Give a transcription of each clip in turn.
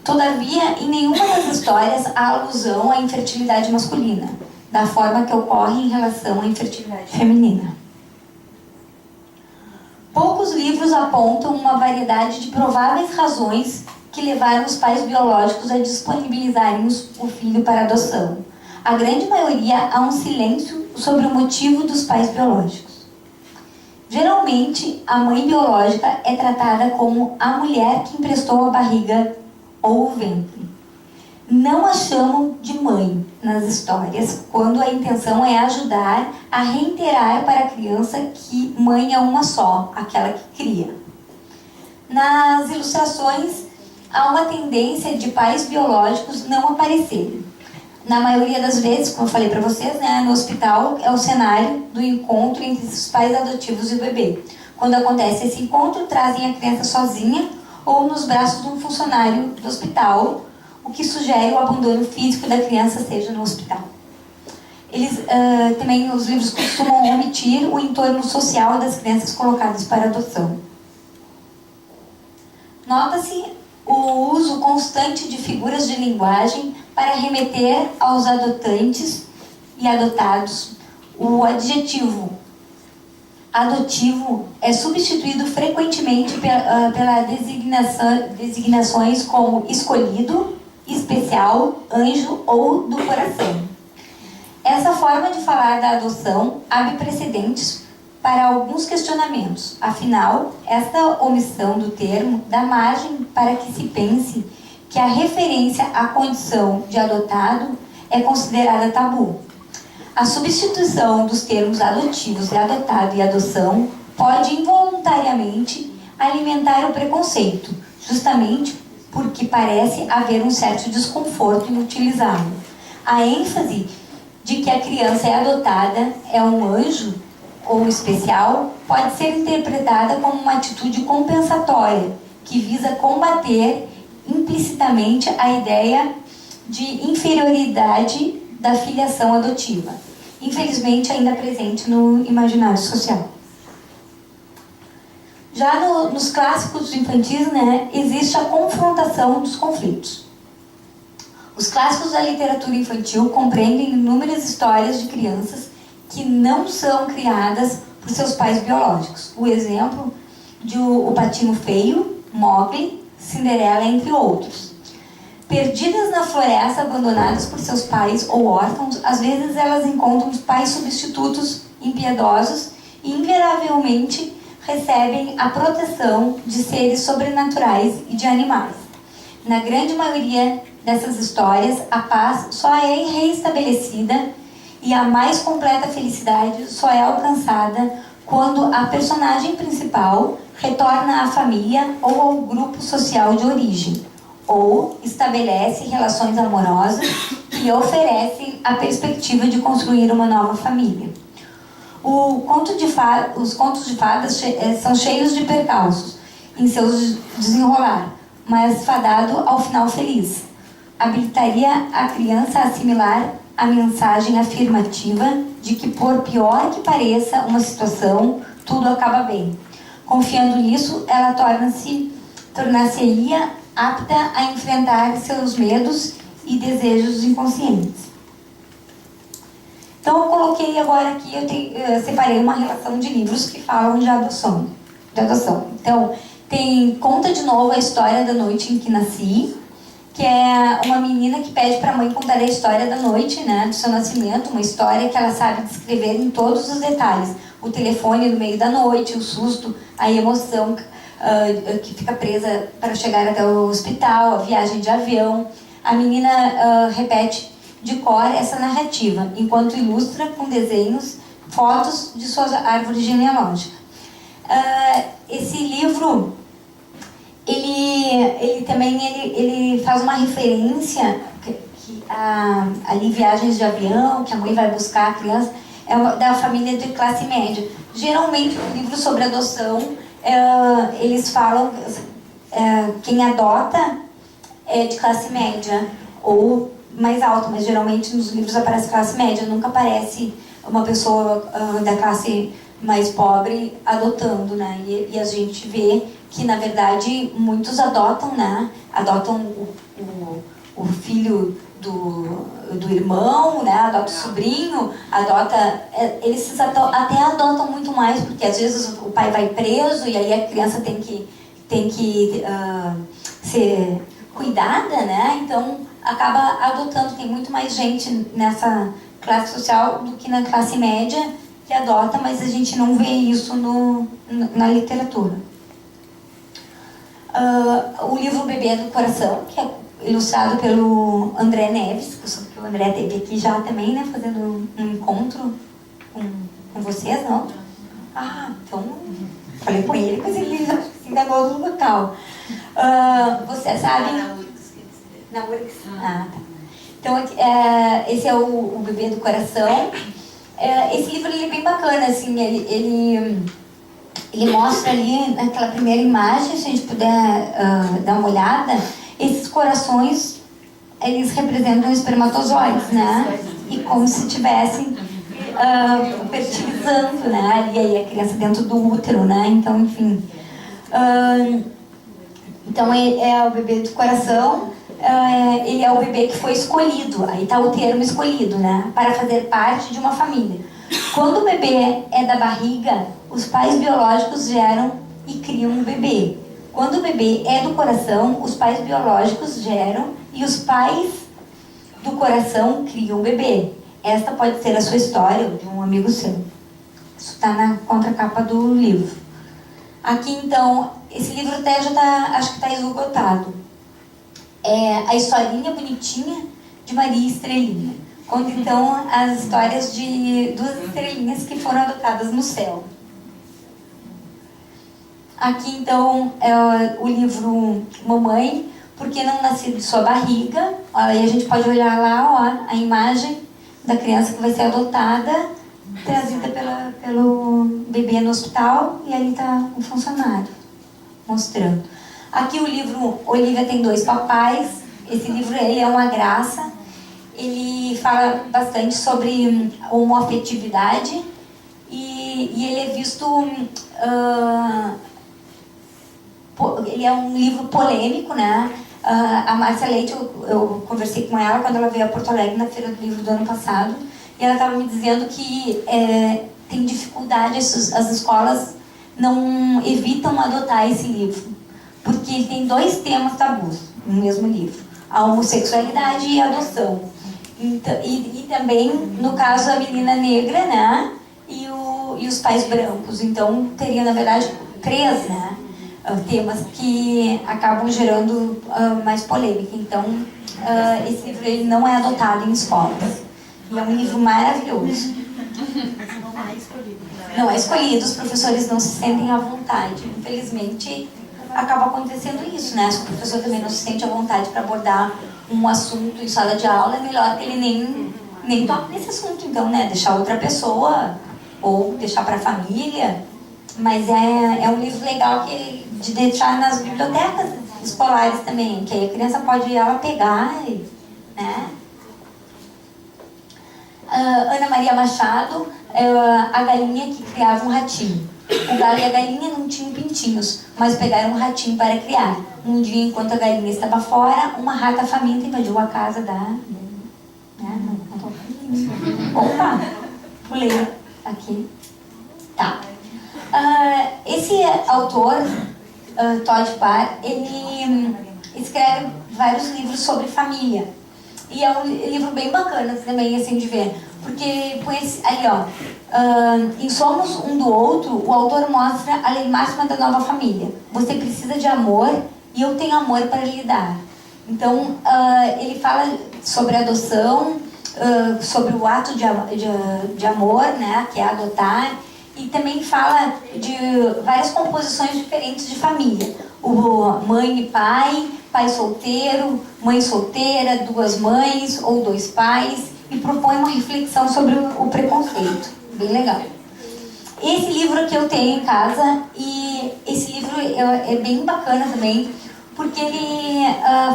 Todavia, em nenhuma das histórias há alusão à infertilidade masculina, da forma que ocorre em relação à infertilidade feminina. Poucos livros apontam uma variedade de prováveis razões que levaram os pais biológicos a disponibilizarem o filho para adoção. A grande maioria há um silêncio sobre o motivo dos pais biológicos. Geralmente, a mãe biológica é tratada como a mulher que emprestou a barriga ou o ventre. Não a chamam de mãe nas histórias, quando a intenção é ajudar a reiterar para a criança que mãe é uma só, aquela que cria. Nas ilustrações, há uma tendência de pais biológicos não aparecerem. Na maioria das vezes, como eu falei para vocês, né, no hospital é o cenário do encontro entre os pais adotivos e o bebê. Quando acontece esse encontro, trazem a criança sozinha ou nos braços de um funcionário do hospital, o que sugere o abandono físico da criança seja no hospital. Também os livros costumam omitir o entorno social das crianças colocadas para adoção. Nota-se o uso constante de figuras de linguagem para remeter aos adotantes e adotados. O adjetivo adotivo é substituído frequentemente pela designações como escolhido, especial, anjo ou do coração. Essa forma de falar da adoção abre precedentes para alguns questionamentos. Afinal, esta omissão do termo dá margem para que se pense que a referência à condição de adotado é considerada tabu. A substituição dos termos adotivos, adotado e adoção pode involuntariamente alimentar o preconceito, justamente porque parece haver um certo desconforto em utilizá-lo. A ênfase de que a criança é adotada, é um anjo ou especial, pode ser interpretada como uma atitude compensatória, que visa combater implicitamente a ideia de inferioridade da filiação adotiva, infelizmente ainda presente no imaginário social. Já nos clássicos infantis, né, existe a confrontação dos conflitos. Os clássicos da literatura infantil compreendem inúmeras histórias de crianças que não são criadas por seus pais biológicos. O exemplo de O Patinho Feio, Mowgli, Cinderela, entre outros. Perdidas na floresta, abandonadas por seus pais ou órfãos, às vezes elas encontram pais substitutos impiedosos e invariavelmente recebem a proteção de seres sobrenaturais e de animais. Na grande maioria dessas histórias, a paz só é reestabelecida e a mais completa felicidade só é alcançada quando a personagem principal retorna à família ou ao grupo social de origem, ou estabelece relações amorosas que oferecem a perspectiva de construir uma nova família. Os contos de fadas são cheios de percalços em seus desenrolar, mas fadado ao final feliz. Habilitaria a criança a assimilar a mensagem afirmativa de que, por pior que pareça uma situação, tudo acaba bem. Confiando nisso, ela tornar-se-ia apta a enfrentar seus medos e desejos inconscientes. Então, eu coloquei agora aqui, eu separei uma relação de livros que falam de adoção. Então, conta de novo a história da noite em que nasci, que é uma menina que pede para a mãe contar a história da noite, né, do seu nascimento, uma história que ela sabe descrever em todos os detalhes. O telefone no meio da noite, o susto, a emoção que fica presa para chegar até o hospital, a viagem de avião. A menina repete de cor essa narrativa, enquanto ilustra com desenhos, fotos de sua árvore genealógica. Esse livro, ele também faz uma referência ali viagens de avião, que a mãe vai buscar a criança, da família de classe média. Geralmente, livros sobre adoção, eles falam quem adota é de classe média ou mais alta, mas geralmente nos livros aparece classe média, nunca aparece uma pessoa da classe mais pobre adotando, né? E a gente vê que na verdade muitos adotam, né? Adotam o filho do irmão, né? Adota o sobrinho, eles até adotam muito mais, porque às vezes o pai vai preso e aí a criança tem que ser cuidada, né? Então acaba adotando. Tem muito mais gente nessa classe social do que na classe média que adota, mas a gente não vê isso na literatura. O livro Bebê do Coração, que é ilustrado pelo André Neves, que o André teve aqui já também, né, fazendo um encontro com vocês, não? Ah, então falei com ele, mas ele já se enganou no local. Vocês sabem... Na URGS. Ah, tá. Então, esse é o Bebê do Coração. Esse livro ele é bem bacana, assim, ele mostra ali, naquela primeira imagem, se a gente puder dar uma olhada, esses corações, eles representam espermatozoides, né? E como se estivessem fertilizando, né? E aí a criança dentro do útero, né? Então, enfim. Então, é o Bebê do Coração. Ele é o bebê que foi escolhido, aí está o termo escolhido, né? Para fazer parte de uma família. Quando o bebê é da barriga, os pais biológicos geram e criam um bebê. Quando o bebê é do coração, os pais biológicos geram e os pais do coração criam o bebê. Esta pode ser a sua história ou de um amigo seu. Isso está na contracapa do livro. Aqui, então, esse livro até já está, acho que está esgotado. É a historinha bonitinha de Maria Estrelinha. Conta, então, as histórias de duas estrelinhas que foram adotadas no céu. Aqui, então, é o livro Mamãe, Por que não nasci de sua barriga? Aí a gente pode olhar lá, ó, a imagem da criança que vai ser adotada, trazida pelo bebê no hospital, e ali está um funcionário mostrando. Aqui o livro Olivia Tem Dois Papais. Esse livro ele é uma graça. Ele fala bastante sobre homoafetividade e ele é visto... ele é um livro polêmico, né? A Márcia Leite, eu conversei com ela quando ela veio a Porto Alegre na Feira do Livro do ano passado, e ela estava me dizendo que tem dificuldade, as escolas não evitam adotar esse livro, porque ele tem dois temas tabus no mesmo livro: a homossexualidade e a adoção. Então, e também, no caso, a menina negra, né? E os pais brancos. Então, teria, na verdade, três, né? Temas que acabam gerando mais polêmica. Então, esse livro ele não é adotado em escolas. E é um livro maravilhoso. Não é escolhido, os professores não se sentem à vontade. Infelizmente, acaba acontecendo isso, né? Se o professor também não se sente à vontade para abordar um assunto em sala de aula, é melhor que ele nem toque nesse assunto, então, né? Deixar outra pessoa ou deixar para a família. Mas é um livro legal de deixar nas bibliotecas escolares também, que aí a criança pode ir ela pegar, né? Ana Maria Machado, a galinha que criava um ratinho. O galo e a galinha não tinham pintinhos, mas pegaram um ratinho para criar. Um dia, enquanto a galinha estava fora, uma rata faminta invadiu a casa da... Opa! Pulei aqui. Tá. Esse autor, Todd Parr, ele escreve vários livros sobre família. E é um livro bem bacana também, assim, de ver. Porque põe ali, ó, em Somos um do Outro, o autor mostra a lei máxima da nova família. Você precisa de amor e eu tenho amor para lhe dar. Então, ele fala sobre adoção, sobre o ato de amor, né, que é adotar. E também fala de várias composições diferentes de família. O mãe e pai, pai solteiro, mãe solteira, duas mães ou dois pais, e propõe uma reflexão sobre o preconceito. Bem legal. Esse livro que eu tenho em casa, e esse livro é bem bacana também, porque ele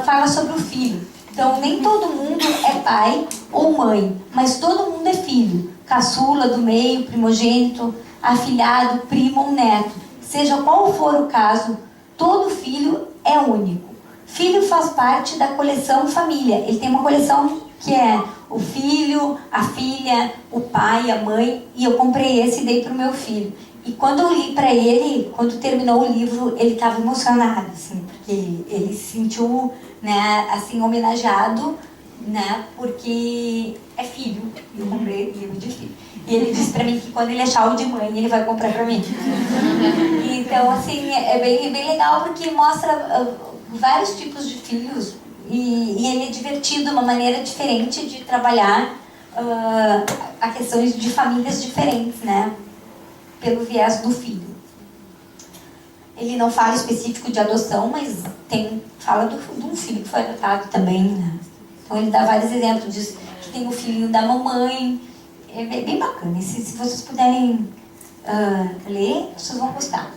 fala sobre o filho. Então, nem todo mundo é pai ou mãe, mas todo mundo é filho. Caçula, do meio, primogênito, afilhado, primo ou neto. Seja qual for o caso, Todo filho é único. Filho faz parte da coleção família. Ele tem uma coleção que é o filho, a filha, o pai, a mãe, e eu comprei esse e dei pro meu filho. E quando eu li para ele, quando terminou o livro, ele estava emocionado, assim, porque ele se sentiu, né, assim, homenageado, né, porque é filho. Eu comprei livro de filho. E ele disse para mim que quando ele achar o de mãe, ele vai comprar para mim. Então, assim, é bem legal porque mostra vários tipos de filhos e ele é divertido, uma maneira diferente de trabalhar a questões de famílias diferentes, né? Pelo viés do filho. Ele não fala específico de adoção, mas fala de um filho que foi adotado também, né? Então ele dá vários exemplos, diz que tem o filhinho da mamãe. É bem bacana. Se vocês puderem ler, vocês vão gostar.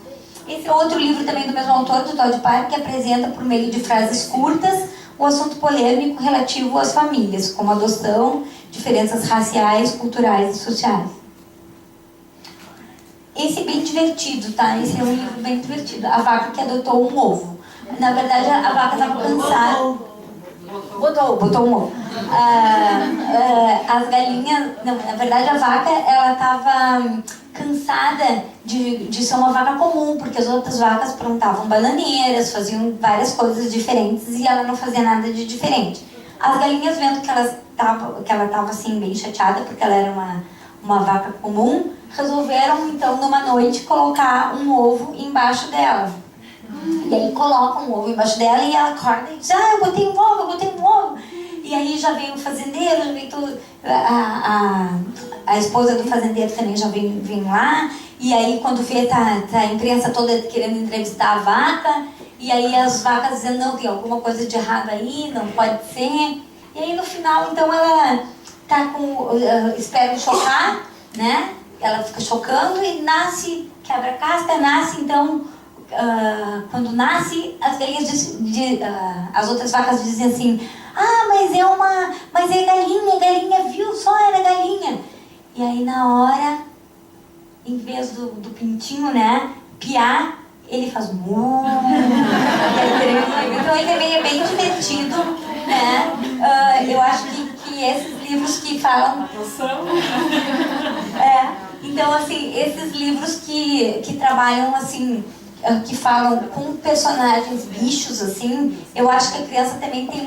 Esse é outro livro também do mesmo autor, do Todd Parker, que apresenta por meio de frases curtas o assunto polêmico relativo às famílias, como adoção, diferenças raciais, culturais e sociais. Esse é bem divertido, tá? Esse é um livro bem divertido. A vaca que adotou um ovo. Na verdade, a vaca estava cansada. Botou um ovo. As galinhas... Não, na verdade, a vaca, ela estava cansada de ser uma vaca comum, porque as outras vacas plantavam bananeiras, faziam várias coisas diferentes e ela não fazia nada de diferente. As galinhas, vendo que ela estava assim, bem chateada, porque ela era uma vaca comum, resolveram, então, numa noite, colocar um ovo embaixo dela. E aí colocam um ovo embaixo dela e ela acorda e diz: eu botei um ovo. E aí já vem o fazendeiro, já vem tudo. A esposa do fazendeiro também já vem lá. E aí quando vê, tá a imprensa toda querendo entrevistar a vaca. E aí as vacas dizendo: não, tem alguma coisa de errado aí, não pode ser. E aí no final, então, ela tá espera chocar, né? Ela fica chocando e nasce, quebra a casca, nasce, então... quando nasce, as galinhas as outras vacas dizem assim: mas é galinha, viu? Só era galinha. E aí na hora, em vez do pintinho, né, piar, ele faz mu. Então ele também é bem divertido, né? Eu acho que esses livros que falam... então assim, esses livros que trabalham assim, que falam com personagens bichos, assim, eu acho que a criança também tem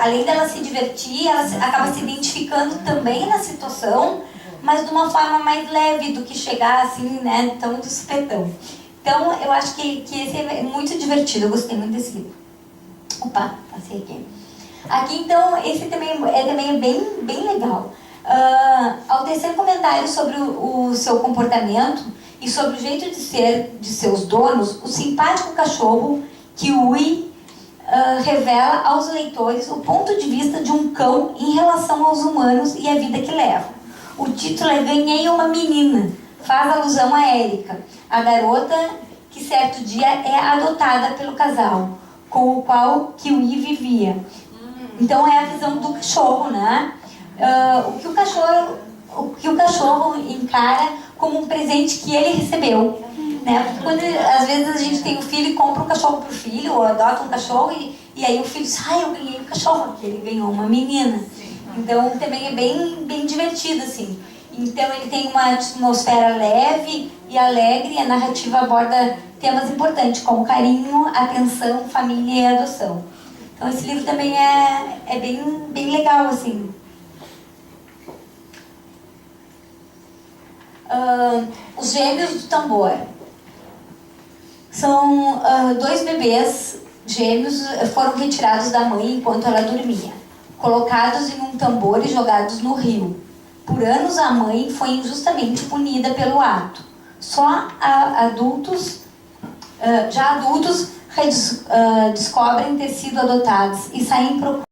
além dela se divertir, ela acaba se identificando também na situação, mas de uma forma mais leve do que chegar assim, né, tão de supetão. Então, eu acho que esse é muito divertido, eu gostei muito desse livro. Opa, passei aqui. Aqui, então, esse também é bem legal. Ao tecer comentários sobre o seu comportamento e sobre o jeito de ser de seus donos, o simpático cachorro Kiwi revela aos leitores o ponto de vista de um cão em relação aos humanos e a vida que leva. O título é Ganhei uma Menina, faz alusão a Érica, a garota que certo dia é adotada pelo casal, com o qual Kiwi vivia. Então é a visão do cachorro, né? O que o cachorro encara como um presente que ele recebeu, né? Porque quando às vezes a gente tem um filho e compra um cachorro pro filho, ou adota um cachorro e aí o filho diz: eu ganhei um cachorro, porque ele ganhou uma menina. Então também é bem divertido, assim. Então ele tem uma atmosfera leve e alegre, e a narrativa aborda temas importantes como carinho, atenção, família e adoção. Então esse livro também é bem legal, assim. Os Gêmeos do Tambor. São 2 bebês gêmeos foram retirados da mãe enquanto ela dormia, colocados em um tambor e jogados no rio. Por anos a mãe foi injustamente punida pelo ato. Só adultos descobrem ter sido adotados e saem procurando